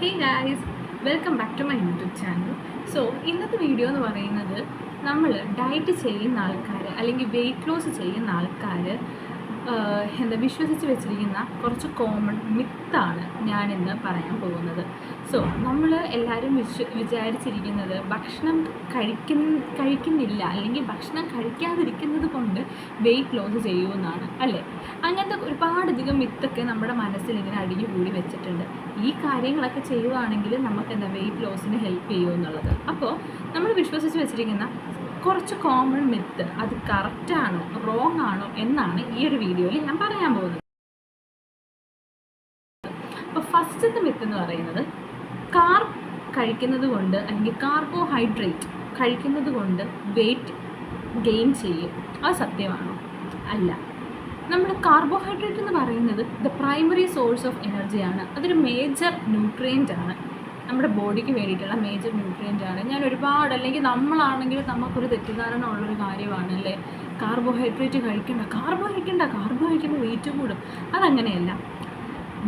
Hey guys, welcome back to my YouTube channel. So ഇന്നത്തെ video എന്ന് പറയുന്നത് നമ്മൾ ഡയറ്റ് ചെയ്യുന്ന ആൾക്കാർ അല്ലെങ്കിൽ വെയിറ്റ് ലോസ് ചെയ്യുന്ന ആൾക്കാർ വിശ്വസിച്ച് വെച്ചിരിക്കുന്ന കുറച്ച് കോമൺ മിത്താണ് ഞാനിന്ന് പറയാൻ പോകുന്നത്. സോ നമ്മൾ എല്ലാവരും വിചാരിച്ചിരിക്കുന്നത് ഭക്ഷണം കഴിക്കുന്നില്ല അല്ലെങ്കിൽ ഭക്ഷണം കഴിക്കാതിരിക്കുന്നത് കൊണ്ട് വെയിറ്റ് ലോസ് ചെയ്യുമെന്നാണ് അല്ലേ? അങ്ങനത്തെ ഒരുപാടധികം മിത്തൊക്കെ നമ്മുടെ മനസ്സിൽ ഇങ്ങനെ അടിഞ്ഞുകൂടി വെച്ചിട്ടുണ്ട്. ഈ കാര്യങ്ങളൊക്കെ ചെയ്യുവാണെങ്കിൽ നമുക്ക് വെയിറ്റ് ലോസിന് ഹെൽപ്പ് ചെയ്യുമെന്നുള്ളത്. അപ്പോൾ നമ്മൾ വിശ്വസിച്ച് വെച്ചിരിക്കുന്ന കുറച്ച് കോമൺ മിത്ത് അത് കറക്റ്റാണോ റോങ് ആണോ എന്നാണ് ഈ ഒരു വീഡിയോയിൽ ഞാൻ പറയാൻ പോകുന്നത്. അപ്പോൾ ഫസ്റ്റത്തെ മിത്ത് എന്ന് പറയുന്നത് കാർബ് കഴിക്കുന്നത് കൊണ്ട് അല്ലെങ്കിൽ കാർബോഹൈഡ്രേറ്റ് കഴിക്കുന്നത് കൊണ്ട് വെയിറ്റ് ഗെയിൻ ചെയ്യും. അത് സത്യമാണോ? അല്ല. നമ്മൾ കാർബോഹൈഡ്രേറ്റ് എന്ന് പറയുന്നത് ദ പ്രൈമറി സോഴ്സ് ഓഫ് എനർജിയാണ്. അതൊരു മേജർ ന്യൂട്രിയൻ്റ് ആണ്, നമ്മുടെ ബോഡിക്ക് വേണ്ടിയിട്ടുള്ള മേജർ ന്യൂട്രിയൻ്റ് ആണ്. ഞാൻ ഒരുപാട് അല്ലെങ്കിൽ നമ്മളാണെങ്കിൽ നമുക്കൊരു തെറ്റിദ്ധാരണ ഉള്ളൊരു കാര്യമാണ് അല്ലേ, കാർബോഹൈഡ്രേറ്റ് കഴിക്കേണ്ട വെയിറ്റ് കൂടും. അതങ്ങനെയല്ല.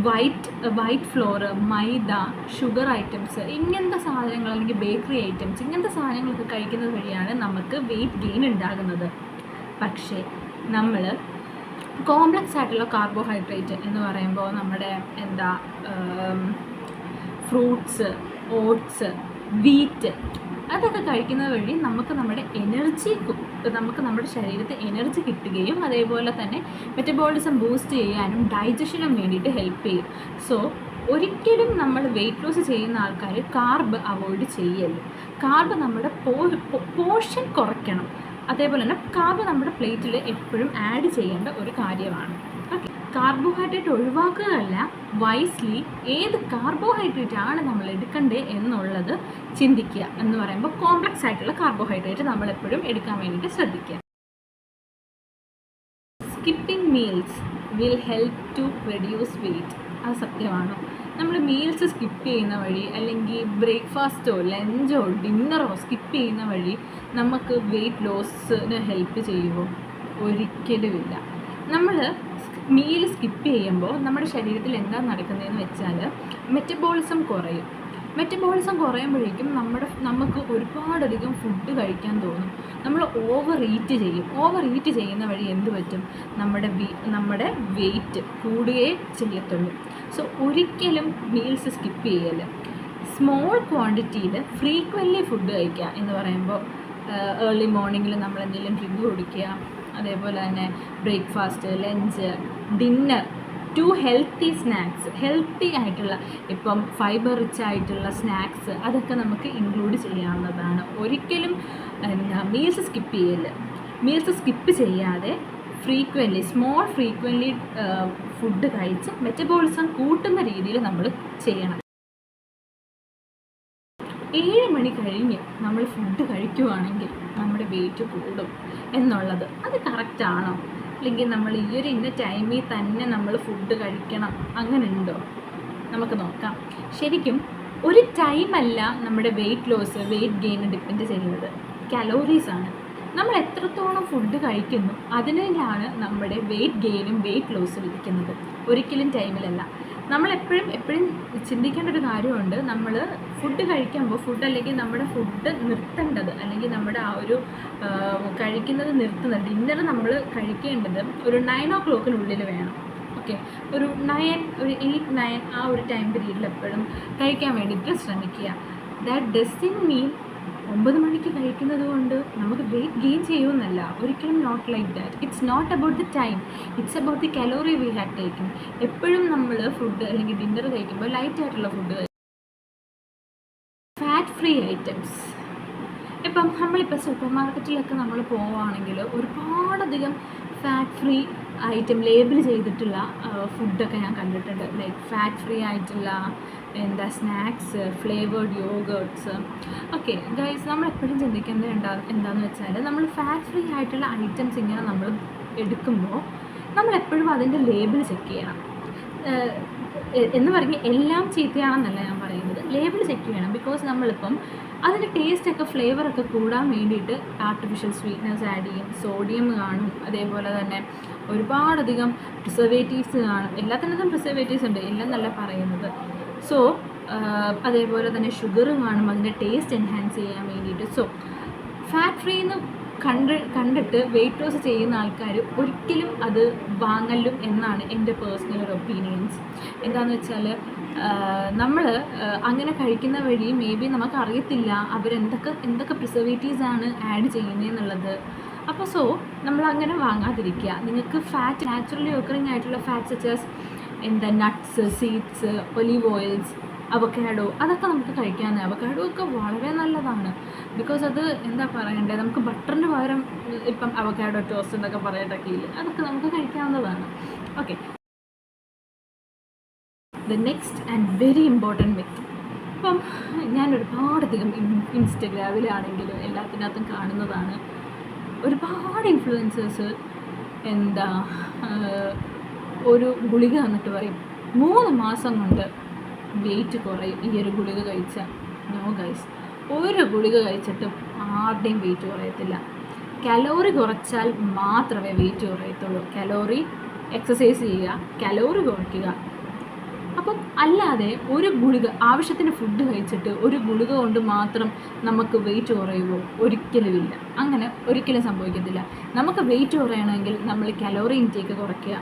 വൈറ്റ് ഫ്ലോർ, മൈദ, ഷുഗർ ഐറ്റംസ്, ഇങ്ങനത്തെ സാധനങ്ങൾ അല്ലെങ്കിൽ ബേക്കറി ഐറ്റംസ്, ഇങ്ങനത്തെ സാധനങ്ങളൊക്കെ കഴിക്കുന്നത് വഴിയാണ് നമുക്ക് വെയിറ്റ് ഗെയിൻ ഉണ്ടാകുന്നത്. പക്ഷേ നമ്മൾ കോംപ്ലക്സ് ആയിട്ടുള്ള കാർബോഹൈഡ്രേറ്റ് എന്ന് പറയുമ്പോൾ നമ്മുടെ ഫ്രൂട്ട്സ്, ഓട്സ്, വീറ്റ് അതൊക്കെ കഴിക്കുന്നത് വഴി നമുക്ക് നമ്മുടെ ശരീരത്തിൽ എനർജി കിട്ടുകയും അതേപോലെ തന്നെ മെറ്റബോളിസം ബൂസ്റ്റ് ചെയ്യാനും ഡൈജഷനും വേണ്ടിയിട്ട് ഹെൽപ്പ് ചെയ്യും. സോ ഒരിക്കലും നമ്മൾ വെയിറ്റ് ലോസ് ചെയ്യുന്ന ആൾക്കാർ കാർബ് അവോയ്ഡ് ചെയ്യരുത്. കാർബ് നമ്മുടെ പോർഷൻ കുറയ്ക്കണം. അതേപോലെ തന്നെ കാർബ് നമ്മുടെ പ്ലേറ്റിൽ എപ്പോഴും ആഡ് ചെയ്യേണ്ട ഒരു കാര്യമാണ്. ഓക്കെ, കാർബോഹൈഡ്രേറ്റ് ഒഴിവാക്കുകയല്ല, വൈസ്ലി ഏത് കാർബോഹൈഡ്രേറ്റ് ആണ് നമ്മൾ എടുക്കേണ്ടത് എന്നുള്ളത് ചിന്തിക്കുക. എന്ന് പറയുമ്പോൾ കോംപ്ലക്സ് ആയിട്ടുള്ള കാർബോഹൈഡ്രേറ്റ് നമ്മൾ എപ്പോഴും എടുക്കാൻ വേണ്ടിയിട്ട് ശ്രദ്ധിക്കുക. Skipping meals will help to reduce weight. അത് സത്യമാണോ? നമ്മൾ മീൽസ് സ്കിപ്പ് ചെയ്യുന്ന വഴി അല്ലെങ്കിൽ ബ്രേക്ക്ഫാസ്റ്റോ ലഞ്ചോ ഡിന്നറോ സ്കിപ്പ് ചെയ്യുന്ന വഴി നമുക്ക് വെയിറ്റ് ലോസിന് ഹെൽപ്പ് ചെയ്യുമോ? ഒരിക്കലുമില്ല. നമ്മൾ മീൽ സ്കിപ്പ് ചെയ്യുമ്പോൾ നമ്മുടെ ശരീരത്തിൽ എന്താ നടക്കുന്നതെന്ന് വെച്ചാൽ മെറ്റബോളിസം കുറയും. മെറ്റബോളിസം കുറയുമ്പോഴേക്കും നമുക്ക് ഒരുപാടധികം ഫുഡ് കഴിക്കാൻ തോന്നും. നമ്മൾ ഓവർ ഈറ്റ് ചെയ്യുന്ന വഴി എന്ത് പറ്റും? നമ്മുടെ വെയിറ്റ് കൂടുകയേ ചെയ്യത്തുള്ളൂ. സോ ഒരിക്കലും മീൽസ് സ്കിപ്പ് ചെയ്യല്. സ്മോൾ ക്വാണ്ടിറ്റിയിൽ ഫ്രീക്വൻ്റ്ലി ഫുഡ് കഴിക്കുക എന്ന് പറയുമ്പോൾ ഏർലി മോർണിംഗിൽ നമ്മൾ എന്തെങ്കിലും ഡ്രിങ്ക് കുടിക്കുക, അതേപോലെ തന്നെ breakfast, lunch, dinner, two healthy snacks, healthy ആയിട്ടുള്ള ഇപ്പം ഫൈബർ റിച്ച് ആയിട്ടുള്ള സ്നാക്സ് അതൊക്കെ നമുക്ക് ഇൻക്ലൂഡ് ചെയ്യാവുന്നതാണ്. ഒരിക്കലും മീൽസ് സ്കിപ്പ് ചെയ്യല്. മീൽസ് സ്കിപ്പ് ചെയ്യാതെ സ്മോൾ ഫ്രീക്വൻ്റ്ലി ഫുഡ് കഴിച്ച് മെറ്റബോളിസം കൂട്ടുന്ന രീതിയിൽ നമ്മൾ ചെയ്യണം. 7 മണി കഴിഞ്ഞ് നമ്മൾ ഫുഡ് കഴിക്കുവാണെങ്കിൽ നമ്മുടെ വെയിറ്റ് കൂടും എന്നുള്ളത് അത് കറക്റ്റാണോ? അല്ലെങ്കിൽ നമ്മൾ ഈ ഒരു ഇന്ന ടൈമിൽ തന്നെ നമ്മൾ ഫുഡ് കഴിക്കണം, അങ്ങനെ ഉണ്ടോ? നമുക്ക് നോക്കാം. ശരിക്കും ഒരു ടൈമല്ല നമ്മുടെ വെയിറ്റ് ഗെയിൻ ഡിപ്പെൻഡ് ചെയ്യുന്നത്, കലോറീസാണ്. നമ്മൾ എത്രത്തോളം ഫുഡ് കഴിക്കുന്നു അതിനാണ് നമ്മുടെ വെയിറ്റ് ഗെയിനും വെയിറ്റ് ലോസും ഇരിക്കുന്നത്, ഒരിക്കലും ടൈമിലല്ല. നമ്മൾ എപ്പോഴും ചിന്തിക്കേണ്ട ഒരു കാര്യമുണ്ട്. നമ്മൾ ഫുഡ് കഴിക്കുമ്പോൾ അല്ലെങ്കിൽ നമ്മുടെ ഫുഡ് നിർത്തേണ്ടത് അല്ലെങ്കിൽ നമ്മുടെ ആ ഒരു കഴിക്കുന്നത് നിർത്തുന്നത്, ഡിന്നർ നമ്മൾ കഴിക്കേണ്ടത് ഒരു 9 o'clock വേണം. ഓക്കെ, ഒരു 8, 9 ആ ഒരു ടൈം പീരീഡിൽ എപ്പോഴും കഴിക്കാൻ വേണ്ടിയിട്ട് ശ്രമിക്കുക. ദാറ്റ് ഡസൻറ്റ് മീൻ 9 മണിക്ക് കഴിക്കുന്നത് കൊണ്ട് നമുക്ക് വെയിറ്റ് ഗെയിൻ ചെയ്യുമെന്നല്ല, ഒരിക്കലും not like that. It's not about the time, it's about the calorie we have taken. എപ്പോഴും നമ്മൾ ഫുഡ് അല്ലെങ്കിൽ ഡിന്നർ കഴിക്കുമ്പോൾ ലൈറ്റ് ആയിട്ടുള്ള ഫുഡ്, ഫാറ്റ് ഫ്രീ ഐറ്റംസ്. ഇപ്പം നമ്മളിപ്പോൾ സൂപ്പർ മാർക്കറ്റിലൊക്കെ നമ്മൾ പോവുകയാണെങ്കിൽ ഒരുപാടധികം ഫാറ്റ് ഫ്രീ ഐറ്റം ലേബിൾ ചെയ്തിട്ടുള്ള ഫുഡൊക്കെ ഞാൻ കണ്ടിട്ടുണ്ട്. ലൈക്ക് ഫാറ്റ് ഫ്രീ ആയിട്ടുള്ള snacks, flavoured yoghurts. Okay guys, നമ്മൾ എപ്പോഴും ചിന്തിക്കുന്നത് എന്താണെന്ന് വെച്ചാൽ നമ്മൾ ഫാറ്റ് ഫ്രീ ആയിട്ടുള്ള ഐറ്റംസ് ഇങ്ങനെ നമ്മൾ എടുക്കുമ്പോൾ നമ്മളെപ്പോഴും അതിൻ്റെ ലേബിൾ ചെക്ക് ചെയ്യണം. എന്ന് പറഞ്ഞ് എല്ലാം ചീത്തയാണെന്നല്ല ഞാൻ പറയുന്നത്, ലേബിൾ ചെക്ക് ചെയ്യണം. ബിക്കോസ് നമ്മളിപ്പം അതിൻ്റെ ടേസ്റ്റൊക്കെ ഫ്ലേവറൊക്കെ കൂടാൻ വേണ്ടിയിട്ട് ആർട്ടിഫിഷ്യൽ സ്വീറ്റ്നസ് ആഡ് ചെയ്യും, സോഡിയം കാണും, അതേപോലെ തന്നെ ഒരുപാടധികം പ്രിസർവേറ്റീവ്സ് കാണും. എല്ലാത്തിനകത്തും പ്രിസർവേറ്റീവ്സ് ഉണ്ട്, എല്ലാം നല്ല പറയുന്നത്. സോ അതേപോലെ തന്നെ ഷുഗറും കാണും അതിൻ്റെ ടേസ്റ്റ് എൻഹാൻസ് ചെയ്യാൻ വേണ്ടിയിട്ട്. സോ ഫാറ്റ് ഫ്രീ എന്ന് കണ്ടിട്ട് വെയിറ്റ് ലോസ് ചെയ്യുന്ന ആൾക്കാർ ഒരിക്കലും അത് വാങ്ങലും എന്നാണ് എൻ്റെ പേഴ്സണൽ ഒരു ഒപ്പീനിയൻസ്. എന്താണെന്ന് വെച്ചാൽ നമ്മൾ അങ്ങനെ കഴിക്കുന്ന വഴി മേ ബി നമുക്കറിയത്തില്ല എന്തൊക്കെ പ്രിസർവേറ്റീവ്സ് ആണ് ആഡ് ചെയ്യുന്നതെന്നുള്ളത്. അപ്പോൾ സോ നമ്മളങ്ങനെ വാങ്ങാതിരിക്കുക. നിങ്ങൾക്ക് ഫാറ്റ് നാച്ചുറലി ഒക്കറിങ് ആയിട്ടുള്ള fat such as nuts, seeds, olive oils, avocado, അതൊക്കെ നമുക്ക് കഴിക്കാവുന്ന. അവക്കാഡോ ഒക്കെ വളരെ നല്ലതാണ്. ബിക്കോസ് അത് എന്താ പറയണ്ടേ, നമുക്ക് ബട്ടറിന് പകരം ഇപ്പം അവക്കാഡോ ടോസ്റ്റ് എന്നൊക്കെ പറയട്ടൊക്കെ ഇല്ല, അതൊക്കെ നമുക്ക് കഴിക്കാവുന്നതാണ്. Okay, the next and very important myth. ഇപ്പം ഞാൻ ഒരുപാടധികം ഇൻസ്റ്റഗ്രാമിലാണെങ്കിലും എല്ലാത്തിനകത്തും കാണുന്നതാണ്, ഒരുപാട് ഇൻഫ്ലുവൻസേഴ്സ് ഒരു ഗുളിക വന്നിട്ട് പറയും 3 മാസം കൊണ്ട് വെയിറ്റ് കുറയും ഈ ഒരു ഗുളിക കഴിച്ചാൽ. നോ ഗൈസ്, ഒരു ഗുളിക കഴിച്ചിട്ടും ആരുടെയും വെയിറ്റ് കുറയത്തില്ല. കലോറി കുറച്ചാൽ മാത്രമേ വെയിറ്റ് കുറയത്തുള്ളൂ. എക്സസൈസ് ചെയ്യുക, കലോറി കുറയ്ക്കുക. അപ്പം അല്ലാതെ ഒരു ഗുളിക, ആവശ്യത്തിന് ഫുഡ് കഴിച്ചിട്ട് ഒരു ഗുളിക കൊണ്ട് മാത്രം നമുക്ക് വെയിറ്റ് കുറയുമോ? ഒരിക്കലുമില്ല. അങ്ങനെ ഒരിക്കലും സംഭവിക്കത്തില്ല. നമുക്ക് വെയിറ്റ് കുറയണമെങ്കിൽ നമ്മൾ കലോറി ഇൻടേക്ക് കുറയ്ക്കുക,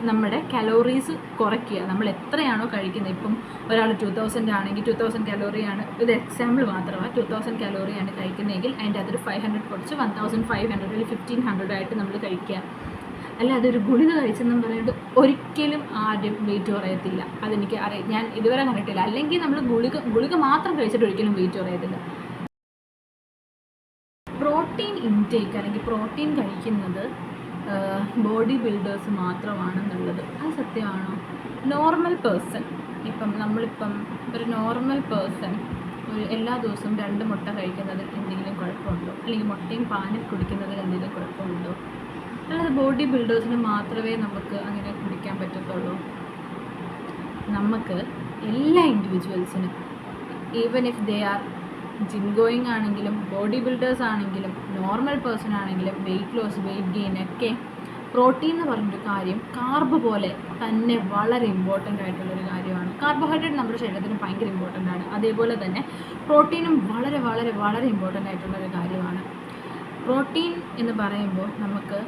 നമ്മുടെ കലോറീസ് കുറയ്ക്കുക. നമ്മൾ എത്രയാണോ കഴിക്കുന്നത്, ഇപ്പം ഒരാൾ 2000 ആണെങ്കിൽ 2000 കലോറിയാണ്, ഇത് എക്സാമ്പിൾ മാത്രമാണ്, 2000 കലോറിയാണ് കഴിക്കുന്നതെങ്കിൽ അതിൻ്റെ അതൊരു 500 കുറച്ച് 1500 അല്ലെങ്കിൽ 1500 ആയിട്ട് നമ്മൾ കഴിക്കുക. അല്ല അതൊരു ഗുളിക കഴിച്ചെന്നും പറഞ്ഞിട്ട് ഒരിക്കലും ആരും വെയിറ്റ് കുറയത്തില്ല. അതെനിക്ക് അറിയാം, ഞാൻ ഇതുവരെ കണ്ടിട്ടില്ല. അല്ലെങ്കിൽ നമ്മൾ ഗുളിക മാത്രം കഴിച്ചിട്ട് ഒരിക്കലും വെയിറ്റ് കുറയത്തില്ല. പ്രോട്ടീൻ ഇൻടേക്ക് അല്ലെങ്കിൽ പ്രോട്ടീൻ കഴിക്കുന്നത് ബോഡി ബിൽഡേഴ്സ് മാത്രമാണെന്നുള്ളത് അത് സത്യമാണോ? നോർമൽ പേഴ്സൺ, നമ്മളിപ്പം ഒരു നോർമൽ പേഴ്സൺ എല്ലാ ദിവസവും 2 മുട്ട കഴിക്കുന്നതിൽ എന്തെങ്കിലും കുഴപ്പമുണ്ടോ? അല്ലെങ്കിൽ മുട്ടയും പാലും കുടിക്കുന്നതിൽ എന്തെങ്കിലും കുഴപ്പമുണ്ടോ? അല്ലാതെ ബോഡി ബിൽഡേഴ്സിന് മാത്രമേ നമുക്ക് അങ്ങനെ കുടിക്കാൻ പറ്റത്തുള്ളൂ. നമുക്ക് എല്ലാ ഇൻഡിവിജ്വൽസിനും, even if they are gym going ആണെങ്കിലും ബോഡി ബിൽഡേഴ്സ് ആണെങ്കിലും നോർമൽ പേഴ്സൺ ആണെങ്കിലും വെയിറ്റ് ലോസ്, വെയിറ്റ് ഗെയിൻ ഒക്കെ പ്രോട്ടീൻ എന്ന് പറഞ്ഞൊരു കാര്യം കാർബ് പോലെ തന്നെ വളരെ ഇമ്പോർട്ടൻ്റ് ആയിട്ടുള്ളൊരു കാര്യമാണ്. കാർബോഹൈഡ്രേറ്റ് നമ്മുടെ ശരീരത്തിന് ഭയങ്കര ഇമ്പോർട്ടൻ്റ് ആണ്. അതേപോലെ തന്നെ പ്രോട്ടീനും വളരെ വളരെ വളരെ ഇമ്പോർട്ടൻ്റ് ആയിട്ടുള്ളൊരു കാര്യമാണ്. പ്രോട്ടീൻ എന്ന് പറയുമ്പോൾ നമുക്ക്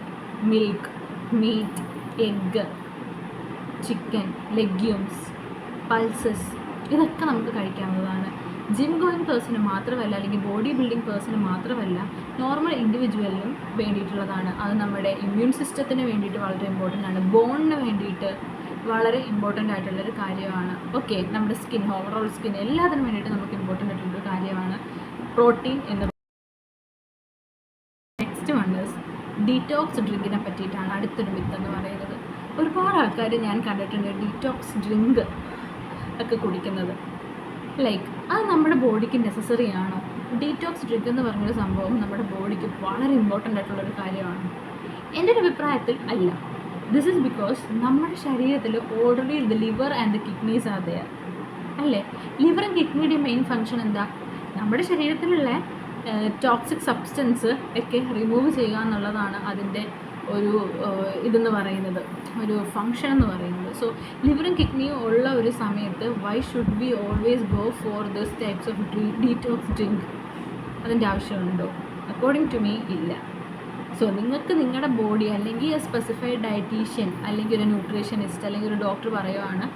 milk, meat, egg, chicken, legumes, pulses, ഇതൊക്കെ നമുക്ക് കഴിക്കാവുന്നതാണ്. ജിം ഗോയിങ് പേഴ്സണ് മാത്രമല്ല, അല്ലെങ്കിൽ ബോഡി ബിൽഡിംഗ് പേഴ്സണ് മാത്രമല്ല, നോർമൽ ഇൻഡിവിജ്വലിനും വേണ്ടിയിട്ടുള്ളതാണ്. അത് നമ്മുടെ ഇമ്മ്യൂൺ സിസ്റ്റത്തിന് വേണ്ടിയിട്ട് വളരെ ഇമ്പോർട്ടൻ്റ് ആണ്. ബോണിന് വേണ്ടിയിട്ട് വളരെ ഇമ്പോർട്ടൻ്റ് ആയിട്ടുള്ളൊരു കാര്യമാണ്. ഓക്കെ, നമ്മുടെ സ്കിൻ, ഓവറോൾ സ്കിൻ, എല്ലാത്തിനും വേണ്ടിയിട്ട് നമുക്ക് ഇമ്പോർട്ടൻ്റ് ആയിട്ടുള്ളൊരു കാര്യമാണ് പ്രോട്ടീൻ എന്ന്. നെക്സ്റ്റ് വണ്ണേഴ്സ് ഡീറ്റോക്സ് ഡ്രിങ്കിനെ പറ്റിയിട്ടാണ് അടുത്തൊരു മിത്ത് എന്ന് പറയുന്നത്. ഒരുപാട് ആൾക്കാർ ഞാൻ കണ്ടിട്ടുണ്ട് ഡീറ്റോക്സ് ഡ്രിങ്ക് ഒക്കെ കുടിക്കുന്നത്. അത് നമ്മുടെ ബോഡിക്ക് നെസസറി ആണോ? ഡീറ്റോക്സ് ഡ്രിങ്ക് എന്ന് പറഞ്ഞൊരു സംഭവം നമ്മുടെ ബോഡിക്ക് വളരെ ഇമ്പോർട്ടൻ്റ് ആയിട്ടുള്ളൊരു കാര്യമാണ്. എൻ്റെ ഒരു അഭിപ്രായത്തിൽ അല്ല. ദിസ് ഈസ് ബിക്കോസ് നമ്മുടെ ശരീരത്തിൽ already the liver and the kidneys are there, അല്ലേ? ലിവറും കിഡ്നിയുടെ മെയിൻ ഫങ്ഷൻ എന്താ? നമ്മുടെ ശരീരത്തിലുള്ള ടോക്സിക് സബ്സ്റ്റൻസ് ഒക്കെ റിമൂവ് ചെയ്യുക എന്നുള്ളതാണ് അതിൻ്റെ ഒരു ഇതെന്ന് പറയുന്നത്, ഒരു ഫങ്ഷൻ എന്ന് പറയുന്നത്. സോ ലിവറും കിഡ്നിയും ഉള്ള ഒരു സമയത്ത് why should we always go for this types of detox drink? അതിൻ്റെ ആവശ്യമുണ്ടോ? അക്കോർഡിംഗ് ടു മീ ഇല്ല. സോ നിങ്ങൾക്ക് നിങ്ങളുടെ ബോഡി, അല്ലെങ്കിൽ സ്പെസിഫൈഡ് ഡയറ്റീഷ്യൻ, അല്ലെങ്കിൽ ഒരു ന്യൂട്രീഷനിസ്റ്റ്, അല്ലെങ്കിൽ ഒരു ഡോക്ടർ പറയുവാണ്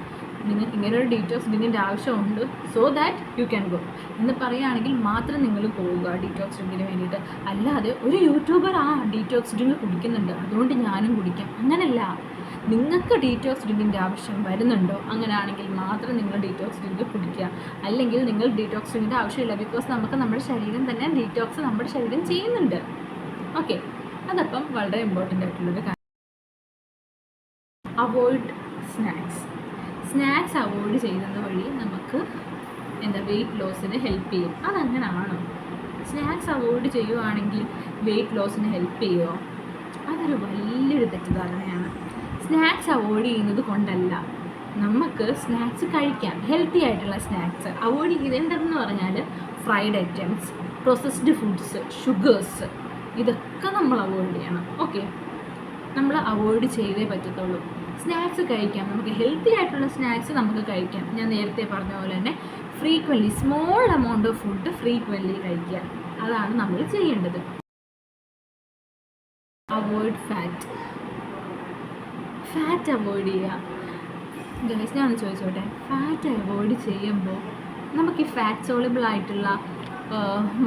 നിങ്ങൾക്ക് ഇങ്ങനൊരു ഡീറ്റോക്സ് ഡ്രിങ്കിൻ്റെ ആവശ്യമുണ്ട്, so that you can go എന്ന് പറയുകയാണെങ്കിൽ മാത്രം നിങ്ങൾ പോവുക ഡീറ്റോക്സ് ഡ്രിങ്കിന് വേണ്ടിയിട്ട്. അല്ലാതെ ഒരു യൂട്യൂബർ ഡീറ്റോക്സ് ഡ്രിങ്ക് കുടിക്കുന്നുണ്ട് അതുകൊണ്ട് ഞാനും കുടിക്കാം, അങ്ങനെയല്ല. നിങ്ങൾക്ക് ഡീറ്റോക്സ് ഡ്രിങ്കിൻ്റെ ആവശ്യം വരുന്നുണ്ടോ? അങ്ങനെയാണെങ്കിൽ മാത്രം നിങ്ങൾ ഡീറ്റോക്സ് ഡ്രിങ്ക് കുടിക്കുക. അല്ലെങ്കിൽ നിങ്ങൾ ഡീറ്റോക്സ് ഡ്രിങ്കിൻ്റെ ആവശ്യമില്ല. ബിക്കോസ് നമ്മുടെ ശരീരം തന്നെ ഡീറ്റോക്സ് നമ്മുടെ ശരീരം ചെയ്യുന്നുണ്ട്. ഓക്കെ, അതപ്പം വളരെ ഇമ്പോർട്ടൻ്റ് ആയിട്ടുള്ളൊരു കാര്യം. അവോയ്ഡ് സ്നാക്സ് അവോയ്ഡ് ചെയ്യുന്നത് വഴി നമുക്ക് വെയിറ്റ് ലോസിന് ഹെൽപ്പ് ചെയ്യും. അതങ്ങനെയാണോ? സ്നാക്സ് അവോയ്ഡ് ചെയ്യുവാണെങ്കിൽ വെയിറ്റ് ലോസിന് ഹെൽപ്പ് ചെയ്യുമോ? അതൊരു വലിയൊരു തെറ്റിദ്ധാരണയാണ്. സ്നാക്സ് അവോയ്ഡ് ചെയ്യുന്നത് കൊണ്ടല്ല, നമുക്ക് സ്നാക്സ് കഴിക്കാം. ഹെൽത്തി ആയിട്ടുള്ള സ്നാക്സ് അവോയ്ഡ് ചെയ്യേണ്ടതെന്ന് പറഞ്ഞാൽ fried items, processed foods, sugars, ഇതൊക്കെ നമ്മൾ അവോയ്ഡ് ചെയ്യണം. ഓക്കെ, നമ്മൾ അവോയ്ഡ് ചെയ്തേ പറ്റത്തുള്ളൂ. സ്നാക്സ് കഴിക്കാം, നമുക്ക് ഹെൽത്തി ആയിട്ടുള്ള സ്നാക്സ് നമുക്ക് കഴിക്കാം. ഞാൻ നേരത്തെ പറഞ്ഞ പോലെ തന്നെ frequently small amount of food frequently കഴിക്കുക, അതാണ് നമ്മൾ ചെയ്യേണ്ടത്. അവോയ്ഡ് ഫാറ്റ് അവോയ്ഡ് ചെയ്യുക. ഗൈസ്, ഞാൻ ചോദിച്ചോട്ടെ, ഫാറ്റ് അവോയ്ഡ് ചെയ്യുമ്പോൾ നമുക്ക് ഈ ഫാറ്റ് സോളിബിൾ ആയിട്ടുള്ള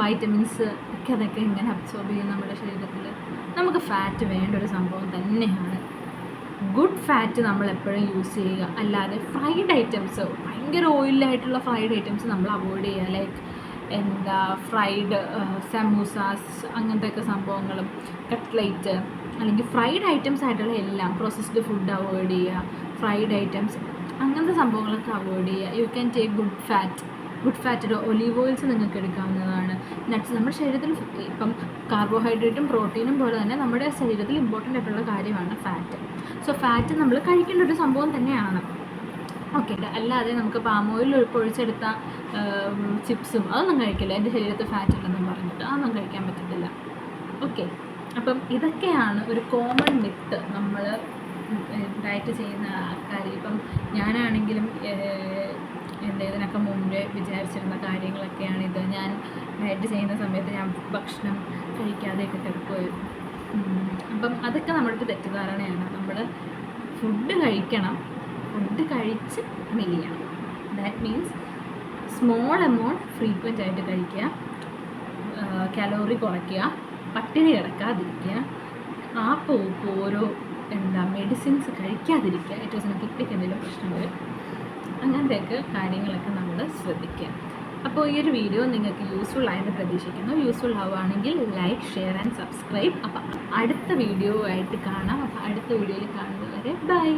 വൈറ്റമിൻസ് ഒക്കെ അതൊക്കെ എങ്ങനെ അബ്സോർബ് ചെയ്യും നമ്മുടെ ശരീരത്തിൽ? നമുക്ക് ഫാറ്റ് വേണ്ട ഒരു സംഭവം തന്നെയാണ്. ഗുഡ് ഫാറ്റ് നമ്മൾ എപ്പോഴും യൂസ് ചെയ്യുക, അല്ലാതെ ഫ്രൈഡ് ഐറ്റംസ്, ഭയങ്കര ഓയിലായിട്ടുള്ള ഫ്രൈഡ് ഐറ്റംസ് നമ്മൾ അവോയ്ഡ് ചെയ്യുക. ലൈക്ക് ഫ്രൈഡ് സമൂസാസ്, അങ്ങനത്തെ ഒക്കെ സംഭവങ്ങളും, കട്ട്ലേറ്റ്, അല്ലെങ്കിൽ ഫ്രൈഡ് ഐറ്റംസ് ആയിട്ടുള്ള എല്ലാം, പ്രോസസ്ഡ് ഫുഡ് അവോയ്ഡ് ചെയ്യുക. ഫ്രൈഡ് ഐറ്റംസ് അങ്ങനത്തെ സംഭവങ്ങളൊക്കെ അവോയ്ഡ് ചെയ്യുക. You can take good fat olive oils നിങ്ങൾക്ക് എടുക്കാവുന്നതാണ്. നട്ട്സ് നമ്മുടെ ശരീരത്തിൽ ഇപ്പം കാർബോഹൈഡ്രേറ്റും പ്രോട്ടീനും പോലെ തന്നെ നമ്മുടെ ശരീരത്തിൽ ഇമ്പോർട്ടൻ്റ് ആയിട്ടുള്ള കാര്യമാണ് ഫാറ്റ്. സോ ഫാറ്റ് നമ്മൾ കഴിക്കേണ്ട ഒരു സംഭവം തന്നെയാണ്. ഓക്കെ, അല്ലാതെ നമുക്ക് പാം ഓയിൽ പൊഴിച്ചെടുത്ത ചിപ്സും അതൊന്നും കഴിക്കില്ല, എൻ്റെ ശരീരത്തിൽ ഫാറ്റ് ഇല്ലെന്നും പറഞ്ഞിട്ട് അതൊന്നും കഴിക്കാൻ പറ്റത്തില്ല. ഓക്കെ, അപ്പം ഇതൊക്കെയാണ് ഒരു കോമൺ മിത്ത് നമ്മൾ ഡയറ്റ് ചെയ്യുന്ന ആൾക്കാർ. ഇപ്പം ഞാനാണെങ്കിലും ഇതിനൊക്കെ മുമ്പേ വിചാരിച്ചിരുന്ന കാര്യങ്ങളൊക്കെയാണിത്. ഞാൻ ഡയറ്റ് ചെയ്യുന്ന സമയത്ത് ഞാൻ ഭക്ഷണം കഴിക്കാതെയൊക്കെ കിടക്കുമായിരുന്നു. അപ്പം അതൊക്കെ നമ്മുടെ തെറ്റിദ്ധാരണയാണ്. നമ്മൾ ഫുഡ് കഴിക്കണം, ഫുഡ് കഴിച്ച് മെലിയണം. That means small amount frequent ആയിട്ട് കഴിക്കുക, കലോറി കുറയ്ക്കുക, പട്ടിണി കിടക്കാതിരിക്കുക, ഓരോ മെഡിസിൻസ് കഴിക്കാതിരിക്കുക. ഏറ്റവും സമയം കിഡ്നിക്ക് എന്തെങ്കിലും പ്രശ്നം വരും, അങ്ങനത്തെയൊക്കെ കാര്യങ്ങളൊക്കെ നമ്മൾ ശ്രദ്ധിക്കുക. അപ്പോൾ ഈ ഒരു വീഡിയോ നിങ്ങൾക്ക് യൂസ്ഫുൾ ആയെന്ന് പ്രതീക്ഷിക്കുന്നു. യൂസ്ഫുൾ ആവുകയാണെങ്കിൽ ലൈക്ക്, ഷെയർ ആൻഡ് സബ്സ്ക്രൈബ്. അപ്പോൾ അടുത്ത വീഡിയോ ആയിട്ട് കാണാം. അപ്പോൾ അടുത്ത വീഡിയോയിൽ കാണുന്നത് വരെ ബൈ.